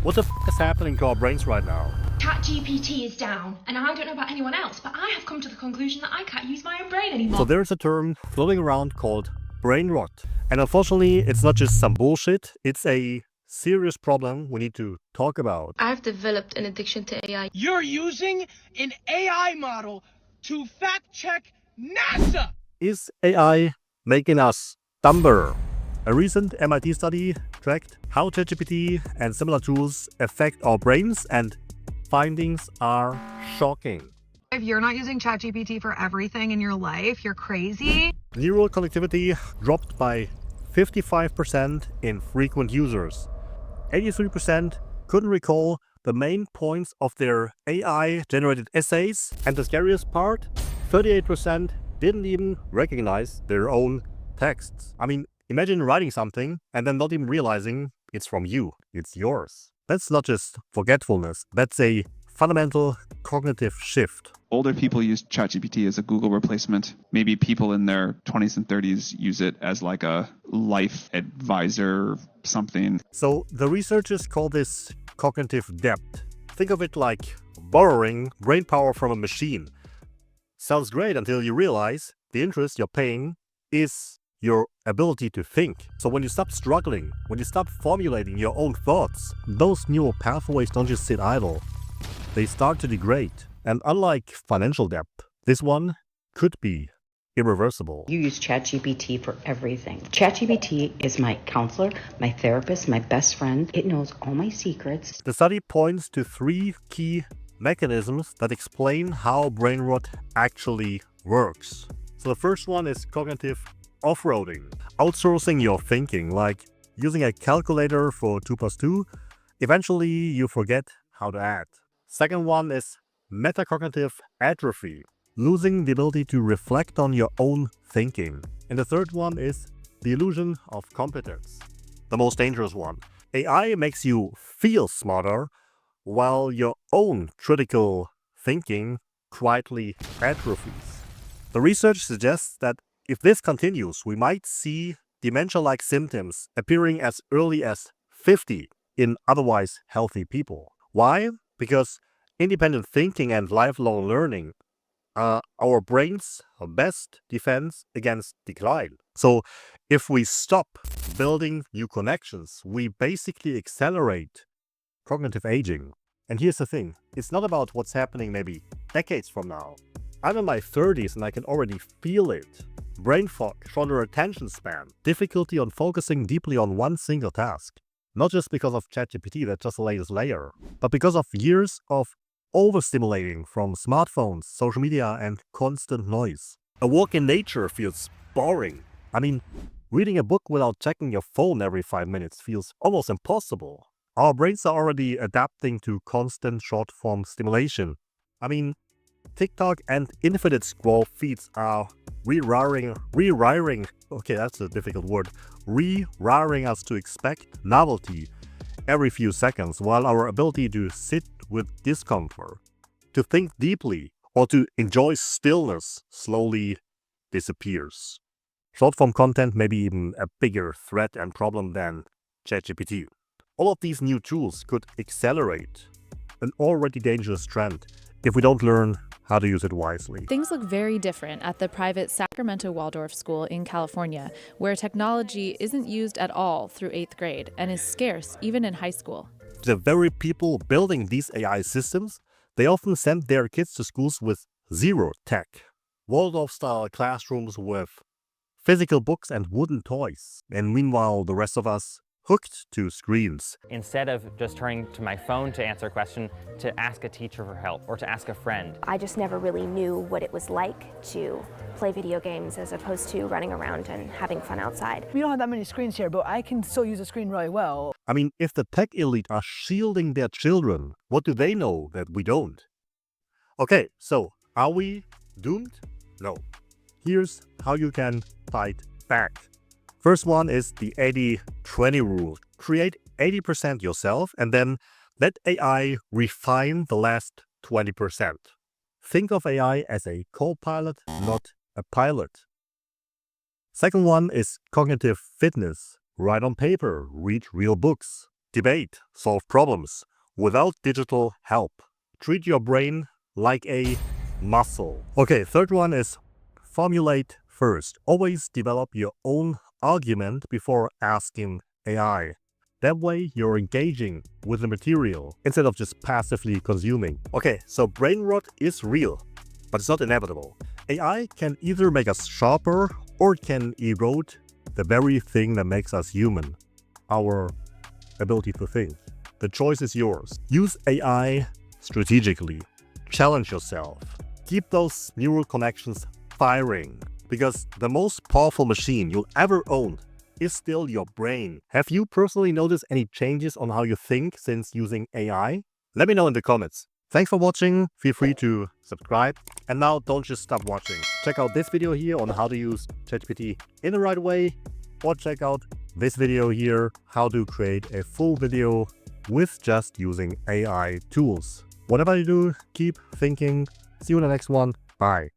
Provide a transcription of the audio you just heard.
What the is happening to our brains right now? ChatGPT is down, and I don't know about anyone else, but I have come to the conclusion that I can't use my own brain anymore. So there's a term floating around called Brainrot. And unfortunately, it's not just some bullshit, it's a serious problem we need to talk about. I've developed an addiction to AI. You're using an AI model to fact-check NASA! Is AI making us dumber? A recent MIT study tracked how ChatGPT and similar tools affect our brains, and findings are shocking. If you're not using ChatGPT for everything in your life, you're crazy. Neural connectivity dropped by 55% in frequent users. 83% couldn't recall the main points of their AI-generated essays, and the scariest part, 38% didn't even recognize their own texts. I mean, imagine writing something and then not even realizing it's from you, it's yours. That's not just forgetfulness, that's a fundamental cognitive shift. Older people use ChatGPT as a Google replacement. Maybe people in their 20s and 30s use it as like a life advisor or something. So the researchers call this cognitive debt. Think of it like borrowing brain power from a machine. Sounds great until you realize the interest you're paying is your ability to think. So when you stop struggling, when you stop formulating your own thoughts, those neural pathways don't just sit idle. They start to degrade. And unlike financial debt, this one could be irreversible. You use ChatGPT for everything. ChatGPT is my counselor, my therapist, my best friend. It knows all my secrets. The study points to 3 key mechanisms that explain how brain rot actually works. So the first one is cognitive off-roading. Outsourcing your thinking, like using a calculator for 2 plus 2. Eventually you forget how to add. Second one is metacognitive atrophy, losing the ability to reflect on your own thinking. And the third one is the illusion of competence, the most dangerous one. AI makes you feel smarter, while your own critical thinking quietly atrophies. The research suggests that if this continues, we might see dementia-like symptoms appearing as early as 50 in otherwise healthy people. Why? Because independent thinking and lifelong learning are our brain's best defense against decline. So if we stop building new connections, we basically accelerate cognitive aging. And here's the thing, it's not about what's happening maybe decades from now. I'm in my 30s and I can already feel it. Brain fog, shorter attention span, difficulty on focusing deeply on one single task. Not just because of ChatGPT, that's just the latest layer, but because of years of overstimulating from smartphones, social media, and constant noise. A walk in nature feels boring. I mean, reading a book without checking your phone every 5 minutes feels almost impossible. Our brains are already adapting to constant short-form stimulation. I mean, TikTok and infinite scroll feeds are rewiring, okay, that's a difficult word, rewiring us to expect novelty every few seconds, while our ability to sit with discomfort, to think deeply, or to enjoy stillness slowly disappears. Short-form content may be even a bigger threat and problem than ChatGPT. All of these new tools could accelerate an already dangerous trend if we don't learn how to use it wisely. Things look very different at the private Sacramento Waldorf School in California, where technology isn't used at all through 8th grade and is scarce even in high school. The very people building these AI systems, they often send their kids to schools with zero tech. Waldorf-style classrooms with physical books and wooden toys. And meanwhile, the rest of us hooked to screens. Instead of just turning to my phone to answer a question, to ask a teacher for help or to ask a friend. I just never really knew what it was like to play video games as opposed to running around and having fun outside. We don't have that many screens here, but I can still use a screen really well. I mean, if the tech elite are shielding their children, what do they know that we don't? Okay, so are we doomed? No. Here's how you can fight back. First one is the 80-20 rule. Create 80% yourself and then let AI refine the last 20%. Think of AI as a co-pilot, not a pilot. Second one is cognitive fitness. Write on paper, read real books. debate, solve problems without digital help. Treat your brain like a muscle. Okay, third one is formulate first. Always develop your own argument before asking AI. That way, you're engaging with the material instead of just passively consuming. Okay, so brain rot is real, but it's not inevitable. AI can either make us sharper or it can erode the very thing that makes us human, our ability to think. The choice is yours. Use AI strategically. Challenge yourself. Keep those neural connections firing, because the most powerful machine you'll ever own is still your brain. Have you personally noticed any changes on how you think since using AI? Let me know in the comments. Thanks for watching. Feel free to subscribe. And now don't just stop watching. Check out this video here on how to use ChatGPT in the right way, or check out this video here, how to create a full video with just using AI tools. Whatever you do, keep thinking. See you in the next one. Bye.